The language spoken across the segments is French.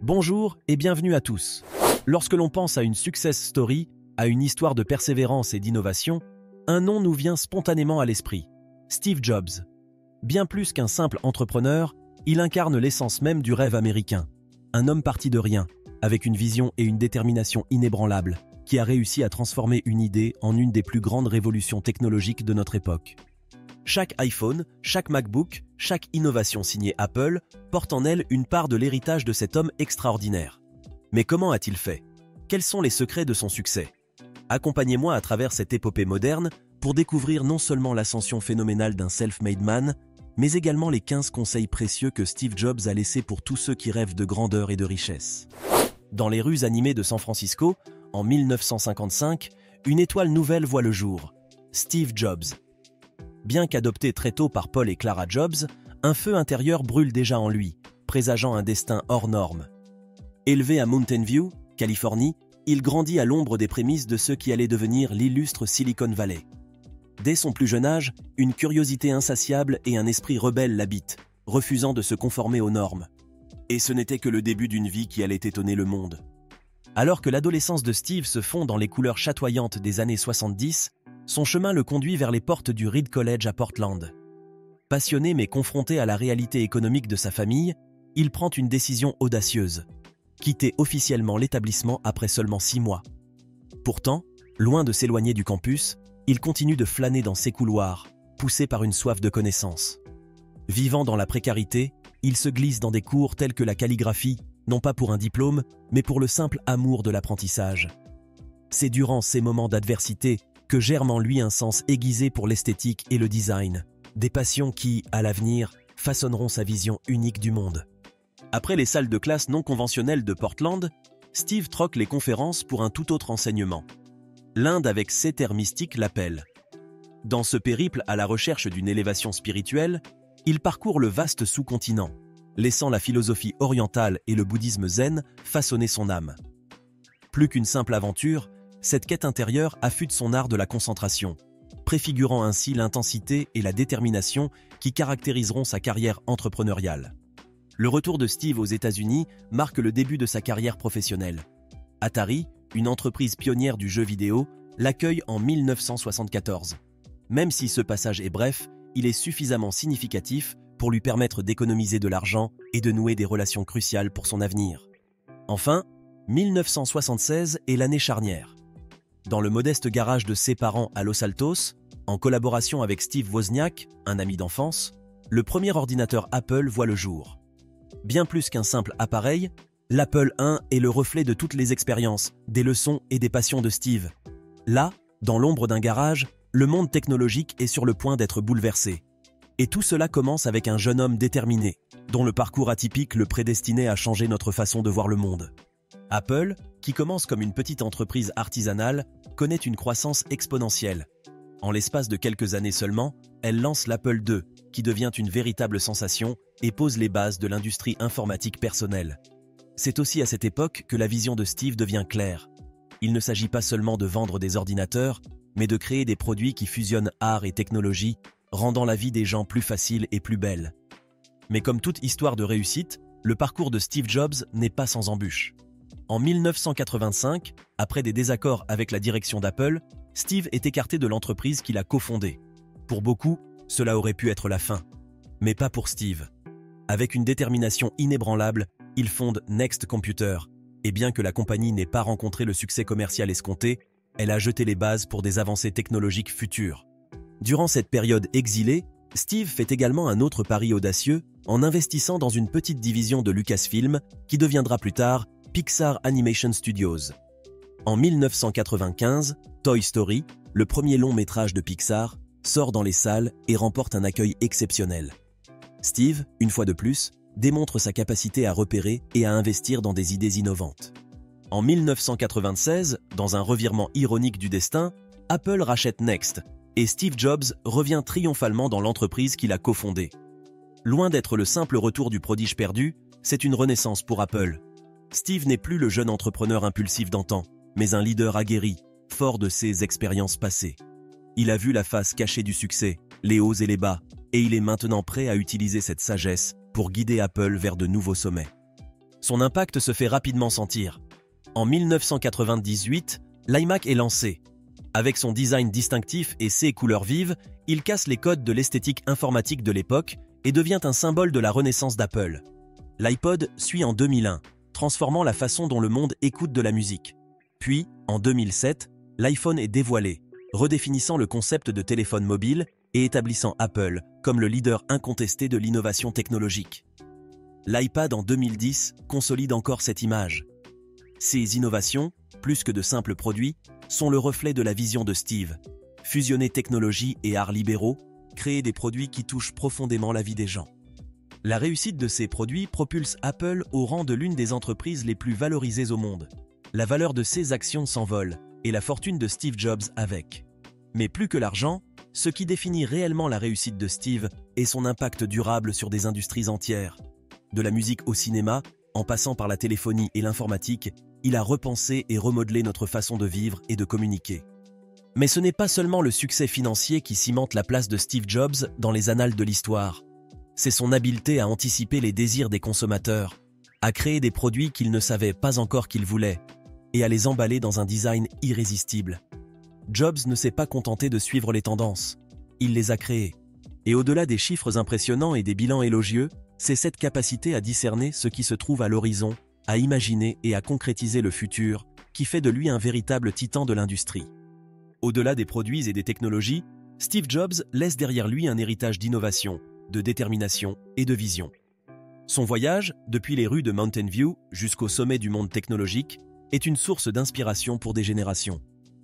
Bonjour et bienvenue à tous. Lorsque l'on pense à une success story, à une histoire de persévérance et d'innovation, un nom nous vient spontanément à l'esprit. Steve Jobs. Bien plus qu'un simple entrepreneur, il incarne l'essence même du rêve américain. Un homme parti de rien, avec une vision et une détermination inébranlables, qui a réussi à transformer une idée en une des plus grandes révolutions technologiques de notre époque. Chaque iPhone, chaque MacBook, chaque innovation signée Apple porte en elle une part de l'héritage de cet homme extraordinaire. Mais comment a-t-il fait? Quels sont les secrets de son succès? Accompagnez-moi à travers cette épopée moderne pour découvrir non seulement l'ascension phénoménale d'un self-made man, mais également les 15 conseils précieux que Steve Jobs a laissés pour tous ceux qui rêvent de grandeur et de richesse. Dans les rues animées de San Francisco, en 1955, une étoile nouvelle voit le jour. Steve Jobs. Bien qu'adopté très tôt par Paul et Clara Jobs, un feu intérieur brûle déjà en lui, présageant un destin hors norme. Élevé à Mountain View, Californie, il grandit à l'ombre des prémices de ce qui allait devenir l'illustre Silicon Valley. Dès son plus jeune âge, une curiosité insatiable et un esprit rebelle l'habitent, refusant de se conformer aux normes. Et ce n'était que le début d'une vie qui allait étonner le monde. Alors que l'adolescence de Steve se fond dans les couleurs chatoyantes des années 70, son chemin le conduit vers les portes du Reed College à Portland. Passionné mais confronté à la réalité économique de sa famille, il prend une décision audacieuse, quitter officiellement l'établissement après seulement 6 mois. Pourtant, loin de s'éloigner du campus, il continue de flâner dans ses couloirs, poussé par une soif de connaissance. Vivant dans la précarité, il se glisse dans des cours tels que la calligraphie, non pas pour un diplôme, mais pour le simple amour de l'apprentissage. C'est durant ces moments d'adversité que germe en lui un sens aiguisé pour l'esthétique et le design, des passions qui, à l'avenir, façonneront sa vision unique du monde. Après les salles de classe non conventionnelles de Portland, Steve troque les conférences pour un tout autre enseignement. L'Inde avec ses terres mystiques l'appelle. Dans ce périple à la recherche d'une élévation spirituelle, il parcourt le vaste sous-continent, laissant la philosophie orientale et le bouddhisme zen façonner son âme. Plus qu'une simple aventure, cette quête intérieure affûte son art de la concentration, préfigurant ainsi l'intensité et la détermination qui caractériseront sa carrière entrepreneuriale. Le retour de Steve aux États-Unis marque le début de sa carrière professionnelle. Atari, une entreprise pionnière du jeu vidéo, l'accueille en 1974. Même si ce passage est bref, il est suffisamment significatif pour lui permettre d'économiser de l'argent et de nouer des relations cruciales pour son avenir. Enfin, 1976 est l'année charnière. Dans le modeste garage de ses parents à Los Altos, en collaboration avec Steve Wozniak, un ami d'enfance, le premier ordinateur Apple voit le jour. Bien plus qu'un simple appareil, l'Apple I est le reflet de toutes les expériences, des leçons et des passions de Steve. Là, dans l'ombre d'un garage, le monde technologique est sur le point d'être bouleversé. Et tout cela commence avec un jeune homme déterminé, dont le parcours atypique le prédestinait à changer notre façon de voir le monde. Apple, qui commence comme une petite entreprise artisanale, connaît une croissance exponentielle. En l'espace de quelques années seulement, elle lance l'Apple II, qui devient une véritable sensation et pose les bases de l'industrie informatique personnelle. C'est aussi à cette époque que la vision de Steve devient claire. Il ne s'agit pas seulement de vendre des ordinateurs, mais de créer des produits qui fusionnent art et technologie, rendant la vie des gens plus facile et plus belle. Mais comme toute histoire de réussite, le parcours de Steve Jobs n'est pas sans embûches. En 1985, après des désaccords avec la direction d'Apple, Steve est écarté de l'entreprise qu'il a cofondée. Pour beaucoup, cela aurait pu être la fin. Mais pas pour Steve. Avec une détermination inébranlable, il fonde Next Computer, et bien que la compagnie n'ait pas rencontré le succès commercial escompté, elle a jeté les bases pour des avancées technologiques futures. Durant cette période exilée, Steve fait également un autre pari audacieux en investissant dans une petite division de Lucasfilm qui deviendra plus tard Pixar Animation Studios. En 1995, Toy Story, le premier long métrage de Pixar, sort dans les salles et remporte un accueil exceptionnel. Steve, une fois de plus, démontre sa capacité à repérer et à investir dans des idées innovantes. En 1996, dans un revirement ironique du destin, Apple rachète Next et Steve Jobs revient triomphalement dans l'entreprise qu'il a cofondée. Loin d'être le simple retour du prodige perdu, c'est une renaissance pour Apple. Steve n'est plus le jeune entrepreneur impulsif d'antan, mais un leader aguerri, fort de ses expériences passées. Il a vu la face cachée du succès, les hauts et les bas, et il est maintenant prêt à utiliser cette sagesse pour guider Apple vers de nouveaux sommets. Son impact se fait rapidement sentir. En 1998, l'iMac est lancé. Avec son design distinctif et ses couleurs vives, il casse les codes de l'esthétique informatique de l'époque et devient un symbole de la renaissance d'Apple. L'iPod suit en 2001, transformant la façon dont le monde écoute de la musique. Puis, en 2007, l'iPhone est dévoilé, redéfinissant le concept de téléphone mobile et établissant Apple comme le leader incontesté de l'innovation technologique. L'iPad en 2010 consolide encore cette image. Ces innovations, plus que de simples produits, sont le reflet de la vision de Steve. Fusionner technologie et arts libéraux, créer des produits qui touchent profondément la vie des gens. La réussite de ces produits propulse Apple au rang de l'une des entreprises les plus valorisées au monde. La valeur de ses actions s'envole, et la fortune de Steve Jobs avec. Mais plus que l'argent, ce qui définit réellement la réussite de Steve est son impact durable sur des industries entières. De la musique au cinéma, en passant par la téléphonie et l'informatique, il a repensé et remodelé notre façon de vivre et de communiquer. Mais ce n'est pas seulement le succès financier qui cimente la place de Steve Jobs dans les annales de l'histoire. C'est son habileté à anticiper les désirs des consommateurs, à créer des produits qu'ils ne savaient pas encore qu'ils voulaient, et à les emballer dans un design irrésistible. Jobs ne s'est pas contenté de suivre les tendances, il les a créées. Et au-delà des chiffres impressionnants et des bilans élogieux, c'est cette capacité à discerner ce qui se trouve à l'horizon, à imaginer et à concrétiser le futur, qui fait de lui un véritable titan de l'industrie. Au-delà des produits et des technologies, Steve Jobs laisse derrière lui un héritage d'innovation, de détermination et de vision. Son voyage, depuis les rues de Mountain View jusqu'au sommet du monde technologique, est une source d'inspiration pour des générations.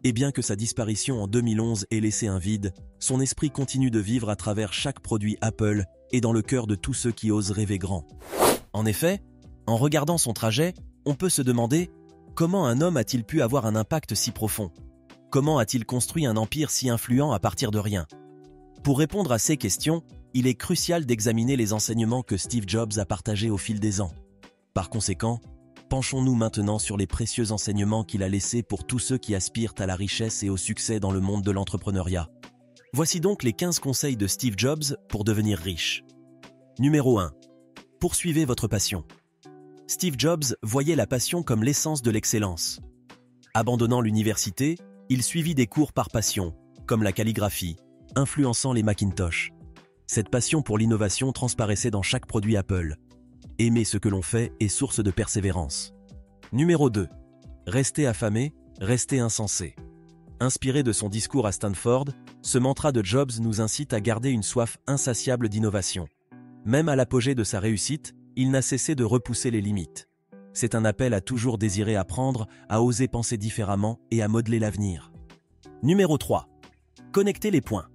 Et bien que sa disparition en 2011 ait laissé un vide, son esprit continue de vivre à travers chaque produit Apple et dans le cœur de tous ceux qui osent rêver grand. En effet, en regardant son trajet, on peut se demander comment un homme a-t-il pu avoir un impact si profond ? Comment a-t-il construit un empire si influent à partir de rien ? Pour répondre à ces questions, il est crucial d'examiner les enseignements que Steve Jobs a partagés au fil des ans. Par conséquent, penchons-nous maintenant sur les précieux enseignements qu'il a laissés pour tous ceux qui aspirent à la richesse et au succès dans le monde de l'entrepreneuriat. Voici donc les 15 conseils de Steve Jobs pour devenir riche. Numéro 1. Poursuivez votre passion. Steve Jobs voyait la passion comme l'essence de l'excellence. Abandonnant l'université, il suivit des cours par passion, comme la calligraphie, influençant les Macintosh. Cette passion pour l'innovation transparaissait dans chaque produit Apple. Aimer ce que l'on fait est source de persévérance. Numéro 2. Restez affamé, restez insensé. Inspiré de son discours à Stanford, ce mantra de Jobs nous incite à garder une soif insatiable d'innovation. Même à l'apogée de sa réussite, il n'a cessé de repousser les limites. C'est un appel à toujours désirer apprendre, à oser penser différemment et à modeler l'avenir. Numéro 3. Connectez les points.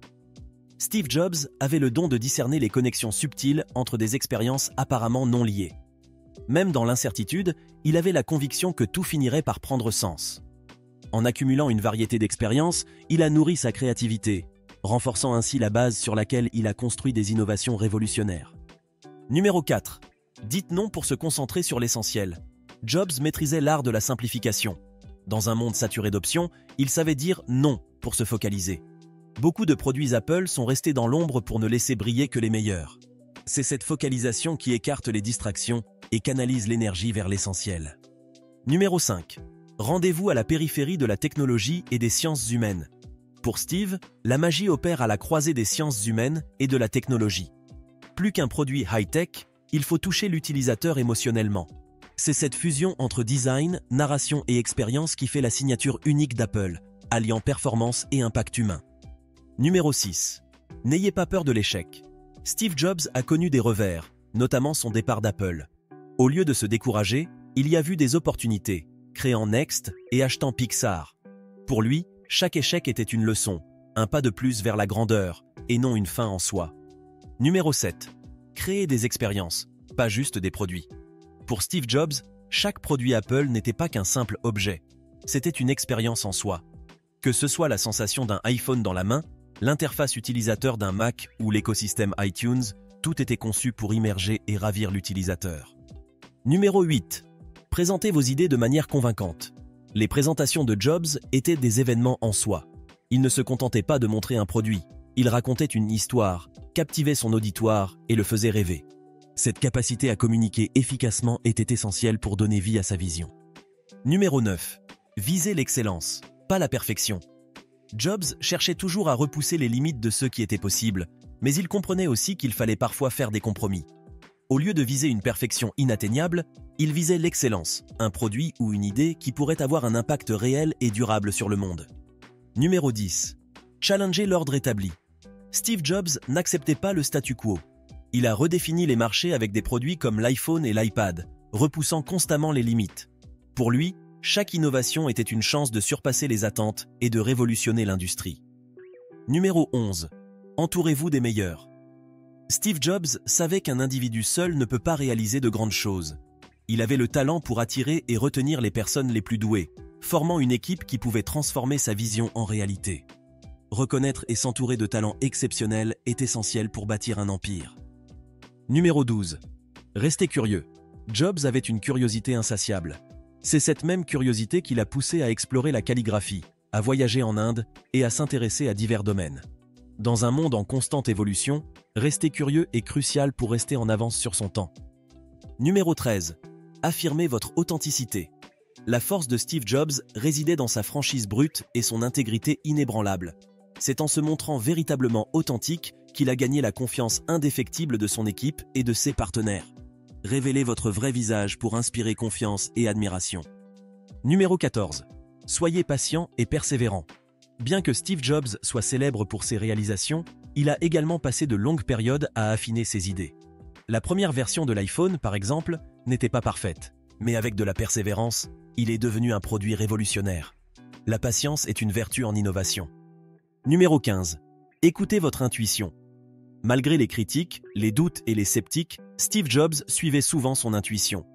Steve Jobs avait le don de discerner les connexions subtiles entre des expériences apparemment non liées. Même dans l'incertitude, il avait la conviction que tout finirait par prendre sens. En accumulant une variété d'expériences, il a nourri sa créativité, renforçant ainsi la base sur laquelle il a construit des innovations révolutionnaires. Numéro 4. Dites non pour se concentrer sur l'essentiel. Jobs maîtrisait l'art de la simplification. Dans un monde saturé d'options, il savait dire non pour se focaliser. Beaucoup de produits Apple sont restés dans l'ombre pour ne laisser briller que les meilleurs. C'est cette focalisation qui écarte les distractions et canalise l'énergie vers l'essentiel. Numéro 5. Rendez-vous à la périphérie de la technologie et des sciences humaines. Pour Steve, la magie opère à la croisée des sciences humaines et de la technologie. Plus qu'un produit high-tech, il faut toucher l'utilisateur émotionnellement. C'est cette fusion entre design, narration et expérience qui fait la signature unique d'Apple, alliant performance et impact humain. Numéro 6. N'ayez pas peur de l'échec. Steve Jobs a connu des revers, notamment son départ d'Apple. Au lieu de se décourager, il y a vu des opportunités, créant Next et achetant Pixar. Pour lui, chaque échec était une leçon, un pas de plus vers la grandeur, et non une fin en soi. Numéro 7. Créer des expériences, pas juste des produits. Pour Steve Jobs, chaque produit Apple n'était pas qu'un simple objet. C'était une expérience en soi. Que ce soit la sensation d'un iPhone dans la main, l'interface utilisateur d'un Mac ou l'écosystème iTunes, tout était conçu pour immerger et ravir l'utilisateur. Numéro 8. Présentez vos idées de manière convaincante. Les présentations de Jobs étaient des événements en soi. Il ne se contentait pas de montrer un produit, il racontait une histoire, captivait son auditoire et le faisait rêver. Cette capacité à communiquer efficacement était essentielle pour donner vie à sa vision. Numéro 9. Visez l'excellence, pas la perfection. Jobs cherchait toujours à repousser les limites de ce qui était possible, mais il comprenait aussi qu'il fallait parfois faire des compromis. Au lieu de viser une perfection inatteignable, il visait l'excellence, un produit ou une idée qui pourrait avoir un impact réel et durable sur le monde. Numéro 10. Challenger l'ordre établi. Steve Jobs n'acceptait pas le statu quo. Il a redéfini les marchés avec des produits comme l'iPhone et l'iPad, repoussant constamment les limites. Pour lui, chaque innovation était une chance de surpasser les attentes et de révolutionner l'industrie. Numéro 11. Entourez-vous des meilleurs. Steve Jobs savait qu'un individu seul ne peut pas réaliser de grandes choses. Il avait le talent pour attirer et retenir les personnes les plus douées, formant une équipe qui pouvait transformer sa vision en réalité. Reconnaître et s'entourer de talents exceptionnels est essentiel pour bâtir un empire. Numéro 12. Restez curieux. Jobs avait une curiosité insatiable. C'est cette même curiosité qui l'a poussé à explorer la calligraphie, à voyager en Inde et à s'intéresser à divers domaines. Dans un monde en constante évolution, rester curieux est crucial pour rester en avance sur son temps. Numéro 13. Affirmez votre authenticité. La force de Steve Jobs résidait dans sa franchise brute et son intégrité inébranlable. C'est en se montrant véritablement authentique qu'il a gagné la confiance indéfectible de son équipe et de ses partenaires. Révélez votre vrai visage pour inspirer confiance et admiration. Numéro 14. Soyez patient et persévérant. Bien que Steve Jobs soit célèbre pour ses réalisations, il a également passé de longues périodes à affiner ses idées. La première version de l'iPhone, par exemple, n'était pas parfaite, mais avec de la persévérance, il est devenu un produit révolutionnaire. La patience est une vertu en innovation. Numéro 15. Écoutez votre intuition. Malgré les critiques, les doutes et les sceptiques, Steve Jobs suivait souvent son intuition.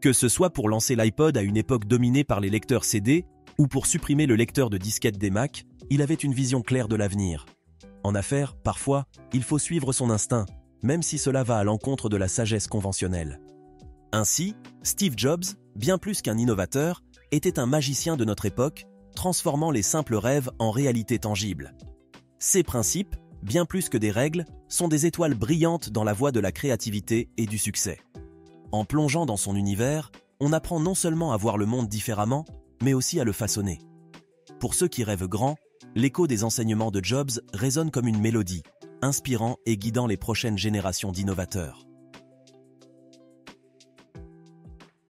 Que ce soit pour lancer l'iPod à une époque dominée par les lecteurs CD ou pour supprimer le lecteur de disquettes des Mac, il avait une vision claire de l'avenir. En affaires, parfois, il faut suivre son instinct, même si cela va à l'encontre de la sagesse conventionnelle. Ainsi, Steve Jobs, bien plus qu'un innovateur, était un magicien de notre époque, transformant les simples rêves en réalité tangible. Ses principes, bien plus que des règles, sont des étoiles brillantes dans la voie de la créativité et du succès. En plongeant dans son univers, on apprend non seulement à voir le monde différemment, mais aussi à le façonner. Pour ceux qui rêvent grand, l'écho des enseignements de Jobs résonne comme une mélodie, inspirant et guidant les prochaines générations d'innovateurs.